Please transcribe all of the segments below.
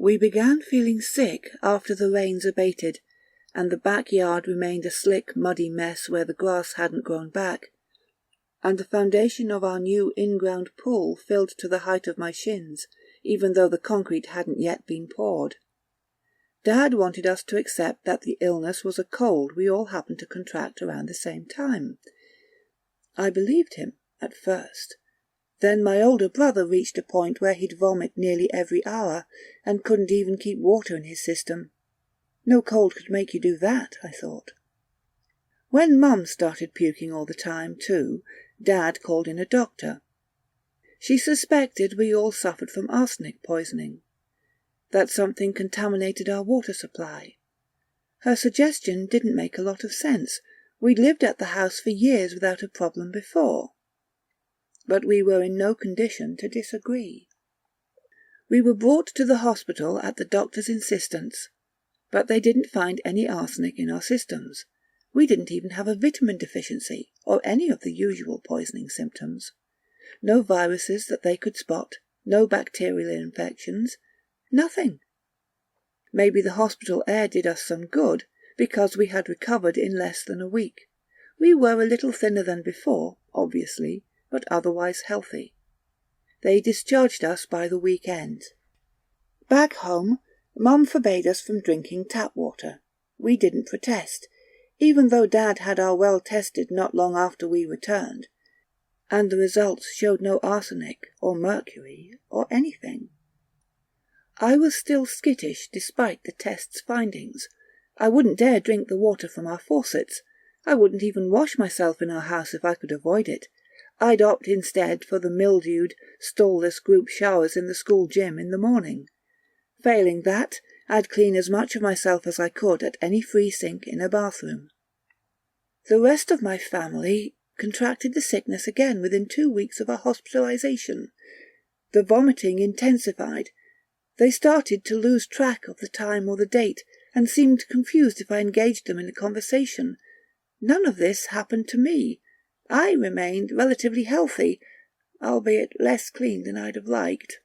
We began feeling sick after the rains abated, and the backyard remained a slick, muddy mess where the grass hadn't grown back, and the foundation of our new in-ground pool filled to the height of my shins, even though the concrete hadn't yet been poured. Dad wanted us to accept that the illness was a cold we all happened to contract around the same time. I believed him, at first. Then my older brother reached a point where he'd vomit nearly every hour, and couldn't even keep water in his system. No cold could make you do that, I thought. When Mum started puking all the time, too, Dad called in a doctor. She suspected we all suffered from arsenic poisoning, that something contaminated our water supply. Her suggestion didn't make a lot of sense. We'd lived at the house for years without a problem before. But we were in no condition to disagree. We were brought to the hospital at the doctor's insistence, but they didn't find any arsenic in our systems. We didn't even have a vitamin deficiency, or any of the usual poisoning symptoms. No viruses that they could spot, no bacterial infections, nothing. Maybe the hospital air did us some good, because we had recovered in less than a week. We were a little thinner than before, obviously, but otherwise healthy. They discharged us by the weekend. Back home, Mum forbade us from drinking tap water. We didn't protest, even though Dad had our well tested not long after we returned, and the results showed no arsenic or mercury or anything. I was still skittish despite the test's findings. I wouldn't dare drink the water from our faucets. I wouldn't even wash myself in our house if I could avoid it. I'd opt instead for the mildewed, stallless group showers in the school gym in the morning. Failing that, I'd clean as much of myself as I could at any free sink in a bathroom. The rest of my family contracted the sickness again within 2 weeks of our hospitalization. The vomiting intensified. They started to lose track of the time or the date, and seemed confused if I engaged them in a conversation. None of this happened to me. I remained relatively healthy, albeit less clean than I'd have liked.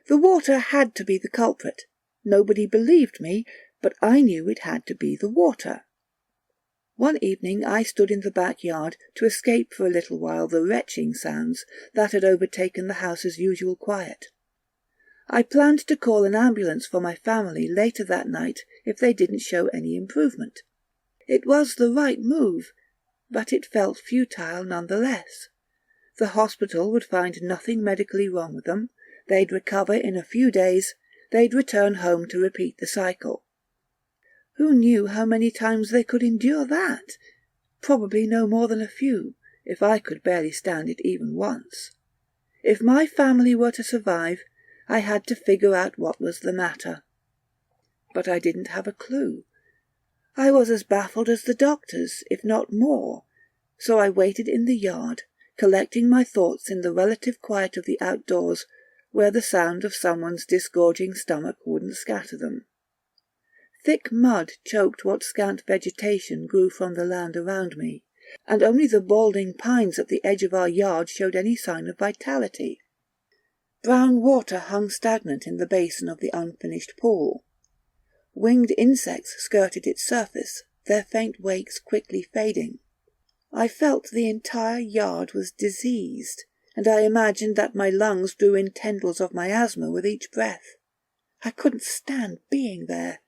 The water had to be the culprit. Nobody believed me, but I knew it had to be the water. One evening I stood in the backyard to escape for a little while the retching sounds that had overtaken the house's usual quiet. I planned to call an ambulance for my family later that night if they didn't show any improvement. It was the right move, but it felt futile nonetheless. The hospital would find nothing medically wrong with them, they'd recover in a few days, they'd return home to repeat the cycle. Who knew how many times they could endure that? Probably no more than a few, if I could barely stand it even once. If my family were to survive, I had to figure out what was the matter. But I didn't have a clue. I was as baffled as the doctors, if not more, so I waited in the yard, collecting my thoughts in the relative quiet of the outdoors, where the sound of someone's disgorging stomach wouldn't scatter them. Thick mud choked what scant vegetation grew from the land around me, and only the balding pines at the edge of our yard showed any sign of vitality. Brown water hung stagnant in the basin of the unfinished pool. Winged insects skirted its surface, their faint wakes quickly fading. I felt the entire yard was diseased, and I imagined that my lungs drew in tendrils of miasma with each breath. I couldn't stand being there.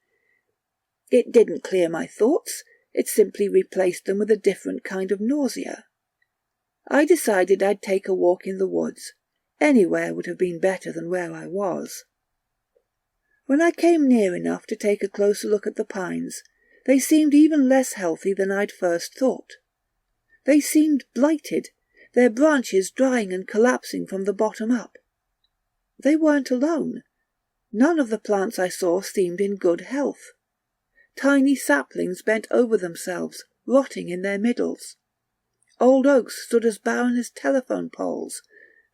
It didn't clear my thoughts, it simply replaced them with a different kind of nausea. I decided I'd take a walk in the woods. Anywhere would have been better than where I was. When I came near enough to take a closer look at the pines, they seemed even less healthy than I'd first thought. They seemed blighted, their branches drying and collapsing from the bottom up. They weren't alone. None of the plants I saw seemed in good health. Tiny saplings bent over themselves, rotting in their middles. Old oaks stood as barren as telephone poles,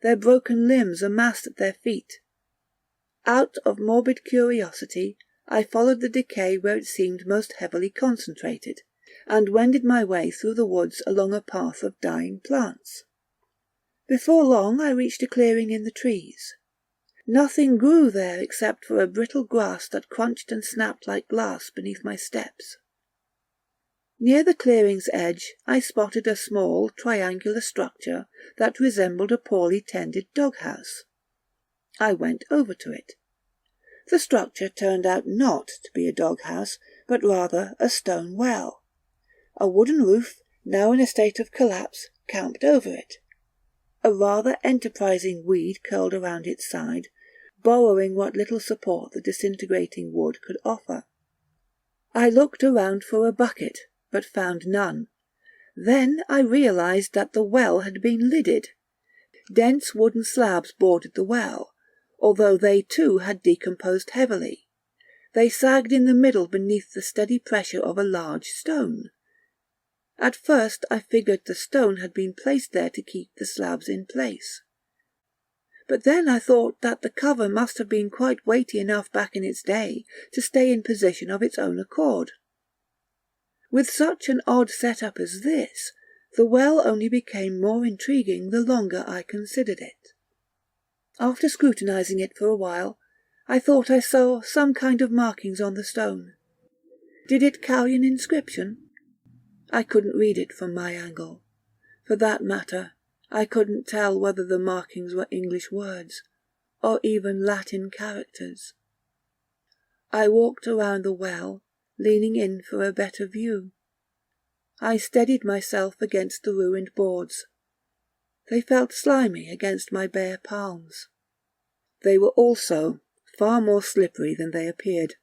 their broken limbs amassed at their feet. Out of morbid curiosity, I followed the decay where it seemed most heavily concentrated, and wended my way through the woods along a path of dying plants. Before long I reached a clearing in the trees. Nothing grew there except for a brittle grass that crunched and snapped like glass beneath my steps. Near the clearing's edge I spotted a small, triangular structure that resembled a poorly tended doghouse. I went over to it. The structure turned out not to be a doghouse, but rather a stone well. A wooden roof, now in a state of collapse, camped over it. A rather enterprising weed curled around its side, borrowing what little support the disintegrating wood could offer. I looked around for a bucket, but found none. Then I realized that the well had been lidded. Dense wooden slabs bordered the well, although they too had decomposed heavily. They sagged in the middle beneath the steady pressure of a large stone. At first I figured the stone had been placed there to keep the slabs in place. But then I thought that the cover must have been quite weighty enough back in its day to stay in position of its own accord. With such an odd setup as this, the well only became more intriguing the longer I considered it. After scrutinizing it for a while, I thought I saw some kind of markings on the stone. Did it carry an inscription? I couldn't read it from my angle. For that matter, I couldn't tell whether the markings were English words, or even Latin characters. I walked around the well, leaning in for a better view. I steadied myself against the ruined boards. They felt slimy against my bare palms. They were also far more slippery than they appeared.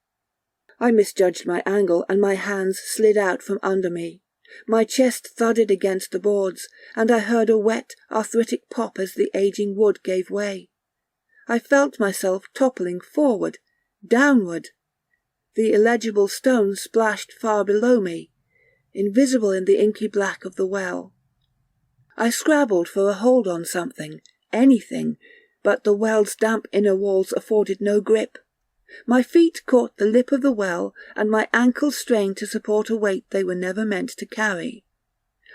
I misjudged my angle, and my hands slid out from under me. My chest thudded against the boards, and I heard a wet, arthritic pop as the aging wood gave way. I felt myself toppling forward, downward. The illegible stone splashed far below me, invisible in the inky black of the well. I scrabbled for a hold on something, anything, but the well's damp inner walls afforded no grip. My feet caught the lip of the well, and my ankles strained to support a weight they were never meant to carry.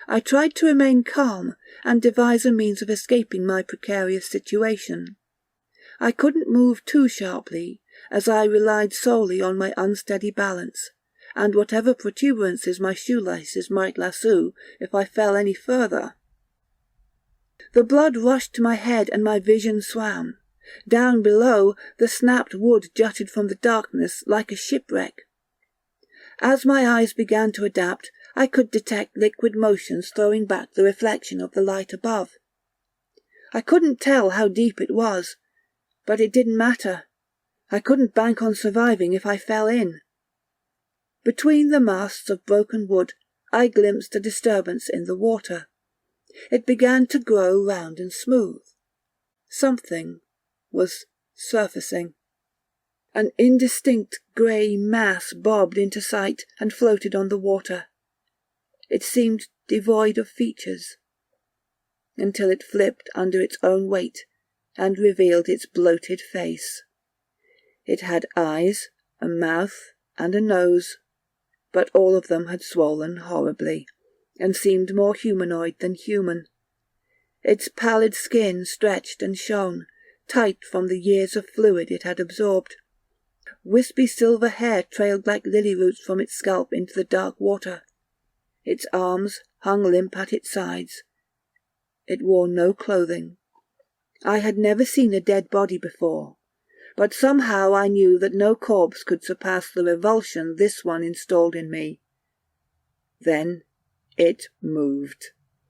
I tried to remain calm and devise a means of escaping my precarious situation. I couldn't move too sharply, as I relied solely on my unsteady balance, and whatever protuberances my shoelaces might lasso if I fell any further. The blood rushed to my head and my vision swam. Down below, the snapped wood jutted from the darkness like a shipwreck. As my eyes began to adapt, I could detect liquid motions throwing back the reflection of the light above. I couldn't tell how deep it was, but it didn't matter. I couldn't bank on surviving if I fell in. Between the masts of broken wood, I glimpsed a disturbance in the water. It began to grow round and smooth. Something was surfacing. An indistinct grey mass bobbed into sight and floated on the water. It seemed devoid of features, until it flipped under its own weight and revealed its bloated face. It had eyes, a mouth, and a nose, but all of them had swollen horribly, and seemed more humanoid than human. Its pallid skin stretched and shone, tight from the years of fluid it had absorbed. Wispy silver hair trailed like lily roots from its scalp into the dark water. Its arms hung limp at its sides. It wore no clothing. I had never seen a dead body before, but somehow I knew that no corpse could surpass the revulsion this one installed in me. Then it moved.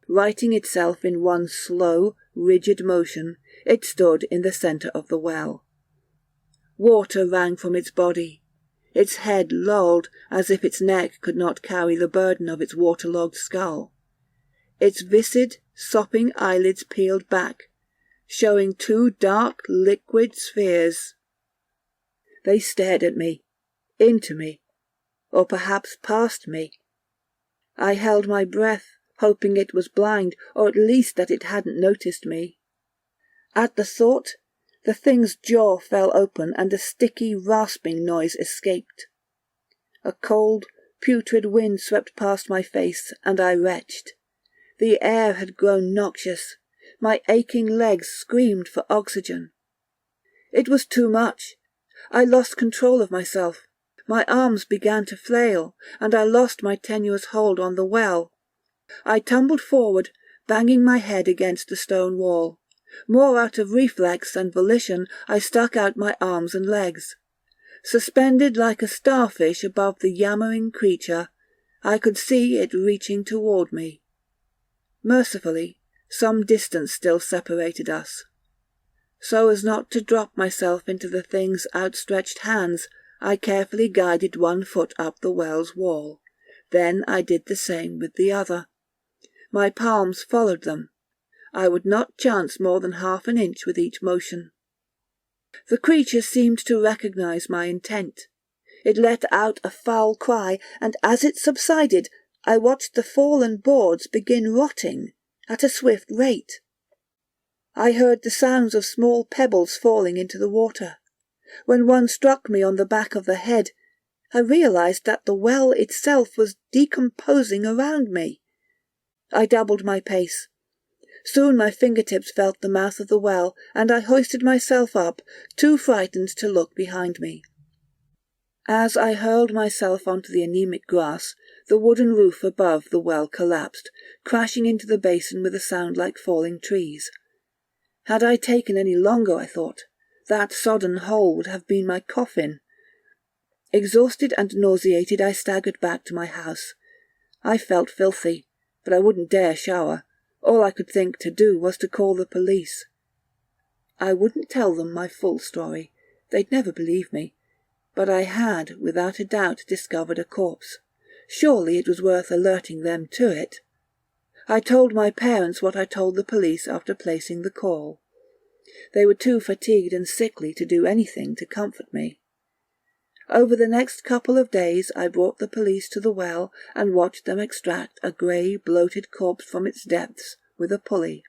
Righting itself in one slow, rigid motion, it stood in the centre of the well. Water rang from its body. Its head lolled as if its neck could not carry the burden of its waterlogged skull. Its viscid, sopping eyelids peeled back, showing two dark, liquid spheres. They stared at me, into me, or perhaps past me. I held my breath, hoping it was blind, or at least that it hadn't noticed me. At the thought, the thing's jaw fell open and a sticky, rasping noise escaped. A cold, putrid wind swept past my face, and I retched. The air had grown noxious. My aching legs screamed for oxygen. It was too much. I lost control of myself. My arms began to flail, and I lost my tenuous hold on the well. I tumbled forward, banging my head against the stone wall. More out of reflex than volition, I stuck out my arms and legs. Suspended like a starfish above the yammering creature, I could see it reaching toward me. Mercifully, some distance still separated us. So as not to drop myself into the thing's outstretched hands, I carefully guided one foot up the well's wall. Then I did the same with the other. My palms followed them. I would not chance more than half an inch with each motion. The creature seemed to recognize my intent. It let out a foul cry, and as it subsided, I watched the fallen boards begin rotting at a swift rate. I heard the sounds of small pebbles falling into the water. When one struck me on the back of the head, I realized that the well itself was decomposing around me. I doubled my pace. Soon my fingertips felt the mouth of the well, and I hoisted myself up, too frightened to look behind me. As I hurled myself onto the anemic grass, the wooden roof above the well collapsed, crashing into the basin with a sound like falling trees. Had I taken any longer, I thought, that sodden hole would have been my coffin. Exhausted and nauseated, I staggered back to my house. I felt filthy, but I wouldn't dare shower. All I could think to do was to call the police. I wouldn't tell them my full story. They'd never believe me. But I had, without a doubt, discovered a corpse. Surely it was worth alerting them to it. I told my parents what I told the police after placing the call. They were too fatigued and sickly to do anything to comfort me. Over the next couple of days I brought the police to the well and watched them extract a grey, bloated corpse from its depths with a pulley.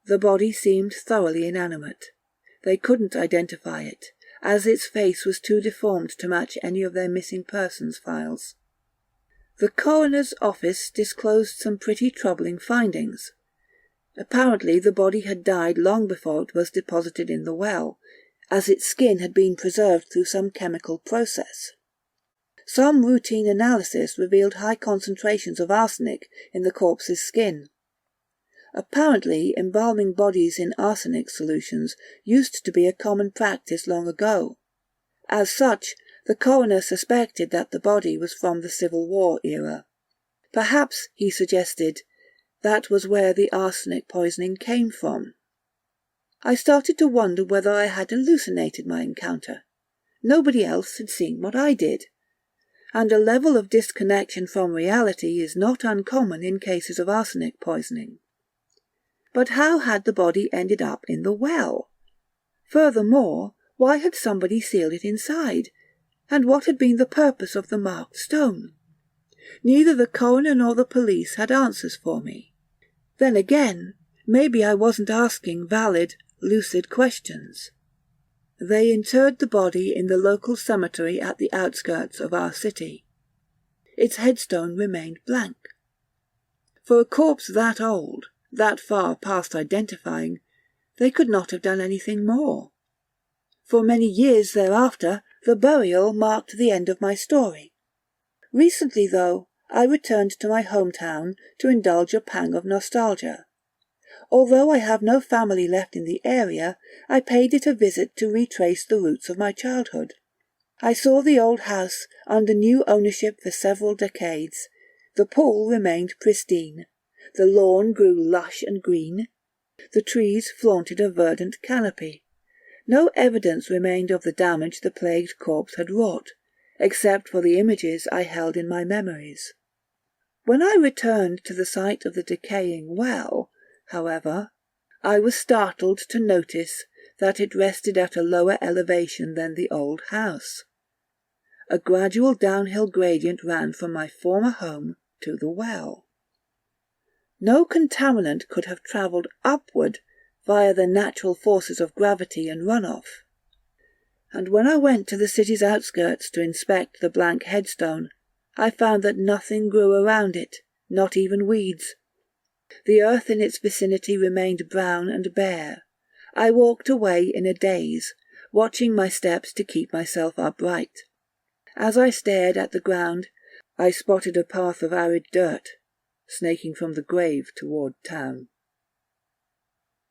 The body seemed thoroughly inanimate. They couldn't identify it, as its face was too deformed to match any of their missing persons files. The coroner's office disclosed some pretty troubling findings. Apparently the body had died long before it was deposited in the well, as its skin had been preserved through some chemical process. Some routine analysis revealed high concentrations of arsenic in the corpse's skin. Apparently, embalming bodies in arsenic solutions used to be a common practice long ago. As such, the coroner suspected that the body was from the Civil War era. Perhaps, he suggested, that was where the arsenic poisoning came from. I started to wonder whether I had hallucinated my encounter. Nobody else had seen what I did. And a level of disconnection from reality is not uncommon in cases of arsenic poisoning. But how had the body ended up in the well? Furthermore, why had somebody sealed it inside? And what had been the purpose of the marked stone? Neither the coroner nor the police had answers for me. Then again, maybe I wasn't asking valid, lucid questions. They interred the body in the local cemetery at the outskirts of our city. Its headstone remained blank. For a corpse that old, that far past identifying, they could not have done anything more. For many years thereafter, the burial marked the end of my story. Recently, though, I returned to my hometown to indulge a pang of nostalgia. Although I have no family left in the area, I paid it a visit to retrace the roots of my childhood. I saw the old house under new ownership for several decades. The pool remained pristine. The lawn grew lush and green. The trees flaunted a verdant canopy. No evidence remained of the damage the plagued corpse had wrought, except for the images I held in my memories. When I returned to the site of the decaying well, however, I was startled to notice that it rested at a lower elevation than the old house. A gradual downhill gradient ran from my former home to the well. No contaminant could have travelled upward via the natural forces of gravity and runoff. And when I went to the city's outskirts to inspect the blank headstone, I found that nothing grew around it, not even weeds. The earth in its vicinity remained brown and bare. I walked away in a daze, watching my steps to keep myself upright. As I stared at the ground, I spotted a path of arid dirt, snaking from the grave toward town.